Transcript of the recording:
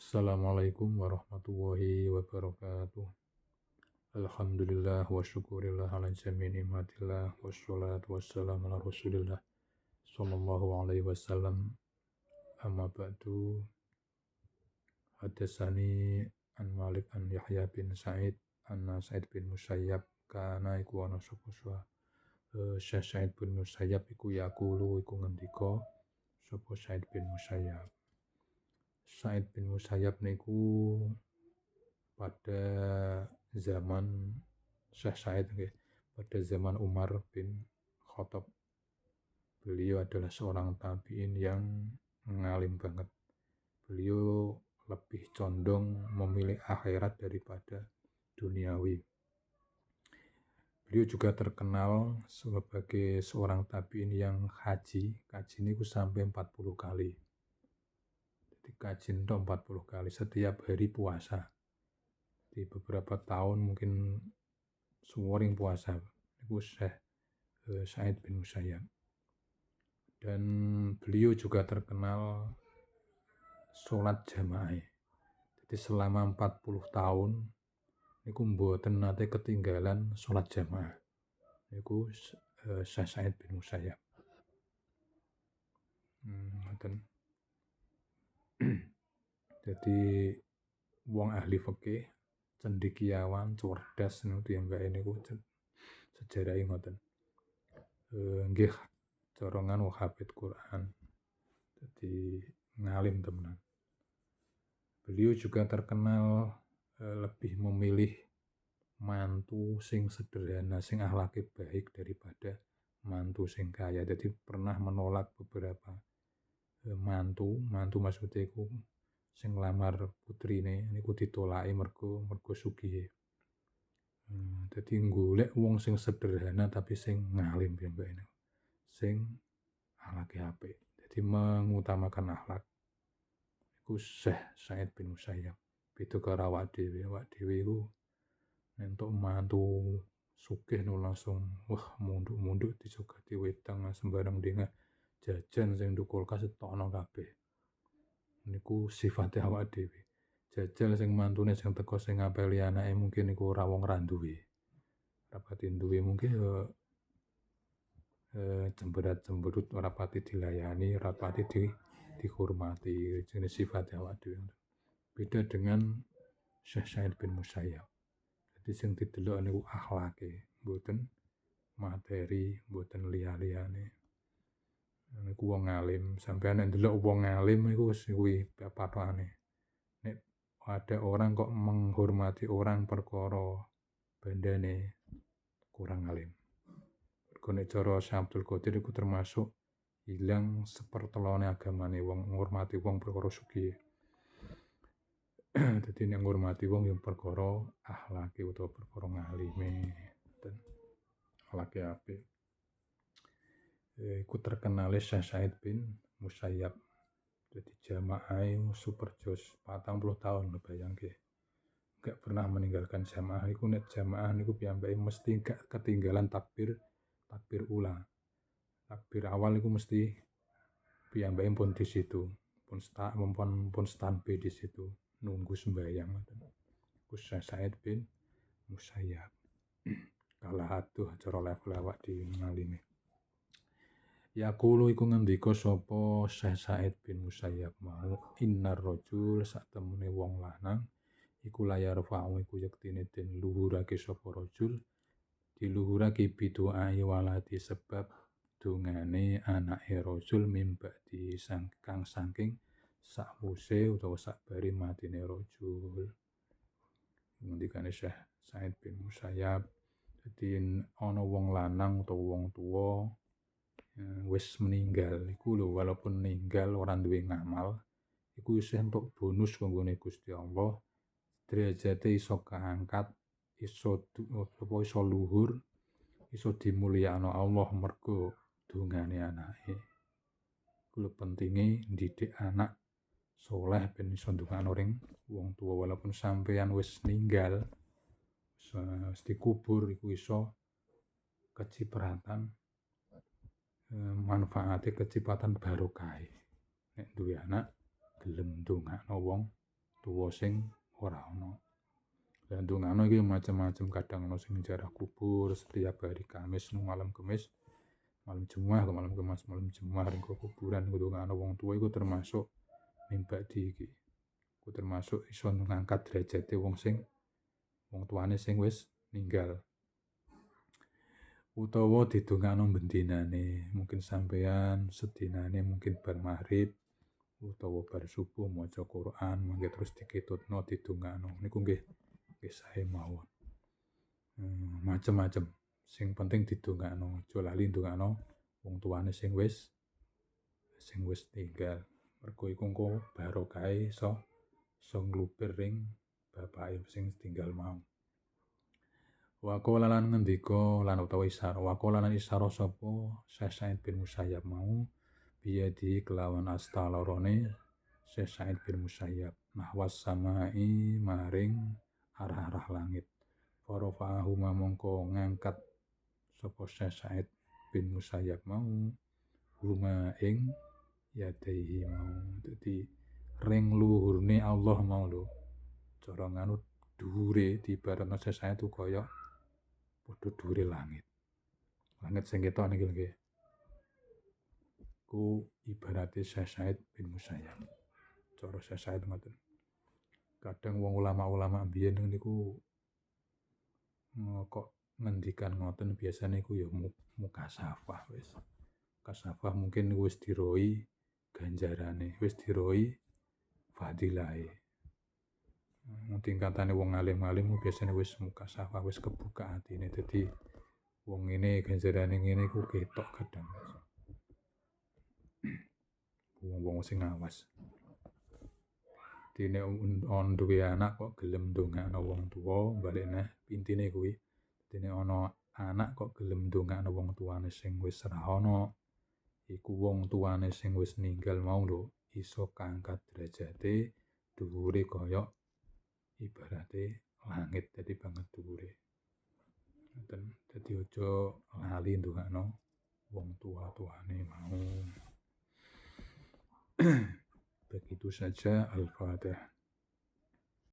Assalamualaikum warahmatullahi wabarakatuh. Alhamdulillah wa syukurillah ala jami ni'matillah wassalatu wassalamu ala rasulillah sallallahu alaihi wasallam. Amma ba'du. Hadasani an Malik an Yahya bin Sa'id anna Sa'id bin Musayyab kana iku ana sapa Syekh Sa'id bin Musayyab iku yaqulu iku ngendika sapa Sa'id bin Musayyab. Sa'id bin Musayyab niku pada zaman Syekh Sa'id pada zaman Umar bin Khattab. Beliau adalah seorang tabi'in yang ngalim banget. Beliau lebih condong memilih akhirat daripada duniawi. Beliau juga terkenal sebagai seorang tabi'in yang haji ini sampai 40 kali. Jadi kaji itu 40 kali setiap hari puasa. Di beberapa tahun mungkin sering puasa. Itu Syekh Sa'id bin Musayyab. Dan beliau juga terkenal sholat jamaah. Jadi selama 40 tahun niku mboten nate ketinggalan sholat jamaah. Niku Syekh Sa'id bin Musayyab. Jadi wong ahli fikih, cendekiawan, cerdas niku tiyambake niku sejarahe ngoten. Nggih corongan hafid Quran. Jadi ngalim temenan. Beliau juga terkenal lebih memilih mantu sing sederhana, sing akhlake baik daripada mantu sing kaya. Jadi pernah menolak beberapa mantu maksudnya iku sing nglamar putrine niku ditolaki mergo sugih. Jadi golek wong sing sederhana tapi sing ngalim piyambake. Sing akhlake apik. Jadi mengutamakan akhlak. Iku Syekh Sa'id bin Musayyab. Beda karo awak dhewe iku entuk mantu sugih nu langsung munduk-munduk disogati wedang sembarang dingah jajan sing nduk kulkas ditokno kabeh. Niku sifate awak dhewe. Jajal sing mantune sing teko sing ngapeli anake mungkin niku ora wong ra duwe. Rapati duwe mungkin cemberat-cemberut ora pati dilayani, ora pati dihormati. Jenis sifat awak dhewe. Beda dengan Syekh Sa'id bin Musayyab. Jadi sing didelok niku akhlake, mboten materi, mboten liya-liyane. Niku wong alim, sampeyan nek ndelok wong alim iku wis kuwi pathokane. Nek ada orang kok menghormati orang perkara bandane kurang alim. Nek cara Syekh Abdul Qadir iku termasuk hilang sepertelone agamane wong ngurmati wong perkara sugih. Dadi nek ngurmati wong yang perkara akhlake utawa perkara ngalime. Akhlake apik. Iku terkenale Syekh Sa'id bin Musayyab. Jadi jamaah super jos 40 tahun bayangke. Gak pernah meninggalkan jamaah. Iku nek jamaah niku piyambake mesti gak ketinggalan takbir ula. Takbir awal itu mesti piyambake pun di situ, pun standby di situ nunggu sembahyang. Syekh Sa'id bin Musayyab. Kalah aduh cara level awak di ngalime. Yaqulu iku ngendika sapa Syekh Sa'id bin Musayyab mau innar rajul sak temene wong lanang iku layar fa'u iku yektine den luhurake sapa rajul diluhurake bidu'ai waladi sebab dungane anake rajul mimbadi kang saking sakwuse utawa sakbari matine rajul. Ngendikane Syekh Sa'id bin Musayyab, dadi ana wong lanang utawa wong tuwa wis meninggal iku lho, walaupun meninggal ora duwe ngamal iku isih entuk bonus kanggone Gusti Allah. Derajate iso kaangkat, iso luhur, iso dimulyakno Allah mergo dungane anake. Kuwi pentinge ndidik anak soleh ben iso ndongakno ring wong tua walaupun sampeyan wis ninggal, wis dikubur iku iso kecipratan manfaate kecipratan barokah. Nek duwe anak gelem ndongakno wong tuwa sing ora ana. Lah ndongakno iki macam-macam, kadang ana sing ziarah kubur setiap hari Kamis malam Kamis, malam Jumat, malam Kamis, malam Jumat ning kuburan ndongakno wong tuwa iku termasuk mimbadi iki. Iku termasuk iso ngangkat derajate wong tuane sing wis ninggal. Utawa didongakno bendinane, mungkin sampeyan sedinane mungkin bar maghrib utawa bar subuh maca Quran, mangke terus diketutno didongakno. Niku nggih sae mawon. Macem-macem. Sing penting didongakno, aja lali ndongakno wong tuane sing wis tinggal. Mergo iku engko barokahe iso ngluber ring bapake sing tinggal mau. Waqala lan ngendika lan utawa isyarah. Waqala lan isyarah sapa Syekh Sa'id bin Musayyab mau biyadi kelawan asta lorone Syekh Sa'id bin Musayyab nahwas samai maring arah-arah langit. Farafa'ahu mongko ngangkat sapa Syekh Sa'id bin Musayyab mau huma ing yadaihi mau. Dadi ring luhurne Allah mau lho. Cara nganut dhuwure diibaratno Syekh Sa'id itu kaya padha dhuwure langit. Langit sing ketok niki nggih. Ku ibarate Syekh Sa'id bin Musayyab. Cara Syekh Sa'id ngoten. Kadang wong ulama-ulama mbiyen niku kok ngendikan ngoten biasane iku ya mukasafah wis. Kasafah mungkin wis diroi ganjarane, wis diroi fadilahe. Tingkatane wong alim-alim biasane wis mukasafah, wis kebuka atine. Dadi wong ngene ganjarane ngene iku ketok kadang. Wong-wong sing awas. Dene on duwe anak kok gelem ndongakno wong tuwa, balik neh intine kuwi. Dene ana anak kok gelem ndongakno wong tuane sing wis ra ana, iku wong tuane sing wis ninggal mau lho iso kaangkat derajate dhuwure kaya ibarate langit, dadi banget dhuwure. Ngoten. Dadi aja lali ndongakno wong tua-tuane mau. Begitu saja Al-Fatihah.